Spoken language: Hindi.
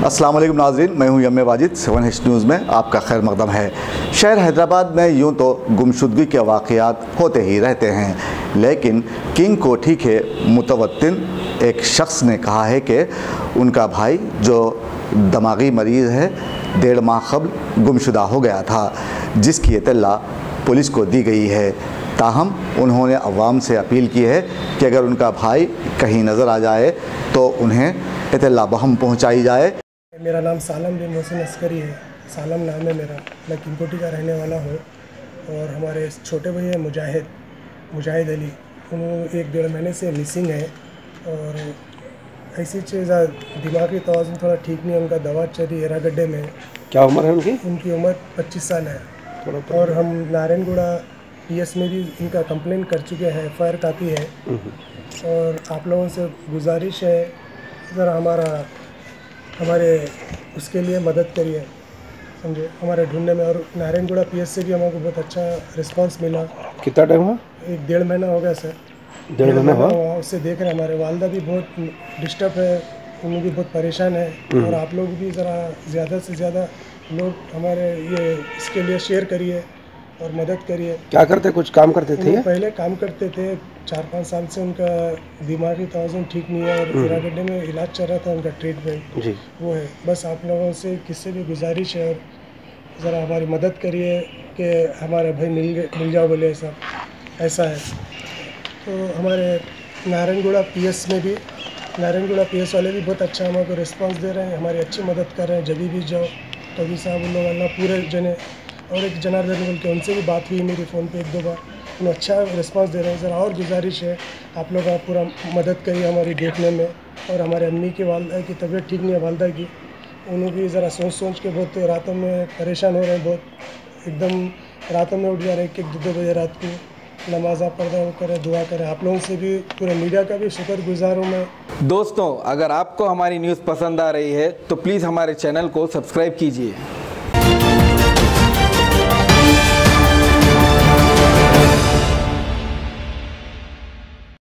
अस्सलाम वालेकुम नाज़रीन, मैं हूं यम वाजिद। 7H न्यूज़ में आपका खैर मकदम है। शहर हैदराबाद में यूं तो गुमशुदगी के वाक़यात होते ही रहते हैं, लेकिन किंग कोठी के मुतवत्तिन एक शख्स ने कहा है कि उनका भाई जो दिमागी मरीज़ है 1.5 माह कबल गुमशुदा हो गया था, जिसकी इत्तला पुलिस को दी गई है। ताहम उन्होंने अवाम से अपील की है कि अगर उनका भाई कहीं नज़र आ जाए तो उन्हें इत्तला बहम पहुँचाई जाए। मेरा नाम सालम बिन मोहसिन अस्करी है। सालम नाम है मेरा। मैं किंग कोठी का रहने वाला हूँ और हमारे छोटे भाई है मुजाहिद अली, उन्होंने 1-1.5 महीने से मिसिंग है और ऐसी चीज़ दिमागी तवाज़ुन थोड़ा ठीक नहीं है। उनका दवा चल रही है गड्ढे में। क्या उम्र है उनकी? उनकी उम्र 25 साल है और हम नारायणगुड़ा PS में भी इनका कंप्लेंट कर चुके हैं, FIR काफ़ी है। और आप लोगों से गुजारिश है ज़रा हमारे उसके लिए मदद करिए, समझे, हमारे ढूंढने में। और नारायणगुड़ा PS से भी हमको बहुत अच्छा रिस्पांस मिला। कितना टाइम हुआ? 1-1.5 महीना हो गया सर। 1.5 महीना हुआ। उससे देख रहे हैं हमारे वालदा भी बहुत डिस्टर्ब है, उन भी बहुत परेशान है। और आप लोग भी ज़रा ज़्यादा से ज़्यादा लोग हमारे ये इसके लिए शेयर करिए और मदद करिए। क्या करते, कुछ काम करते थे? पहले काम करते थे, 4-5 साल से उनका दिमागी तवाज़ुन ठीक नहीं है और गड्ढे में इलाज चल रहा था, उनका ट्रीटमेंट जी वो है। बस आप लोगों से किससे भी गुजारिश है और ज़रा हमारी मदद करिए कि हमारे भाई मिल जाओ बोले ऐसा है। तो हमारे नारायणगुड़ा PS में भी नारायणगुड़ा PS वाले भी बहुत अच्छा हमको रिस्पांस दे रहे हैं, हमारी अच्छी मदद कर रहे हैं। जब भी जाओ कभी साहब उन लोग अल्लाह पूरे जने और एक जनार्दन बोल के उनसे भी बात हुई मेरी फ़ोन पे 1-2 बार, उन्हें अच्छा रिस्पांस दे रहे हैं। ज़रा और गुजारिश है आप लोग पूरा मदद करिए हमारी देखने में। और हमारे अम्मी की वालदा की तबीयत ठीक नहीं है, वालदा की, उन्हें भी ज़रा सोच के बहुत रातों में परेशान हो रहे हैं, बहुत एकदम रातों में उठ जा रहे हैं 1-2 बजे रात को। नमाज़ पढ़ा करें, दुआ करें। आप लोगों से भी पूरे मीडिया का भी शुक्रगुजार हूँ मैं। दोस्तों, अगर आपको हमारी न्यूज़ पसंद आ रही है तो प्लीज़ हमारे चैनल को सब्सक्राइब कीजिए।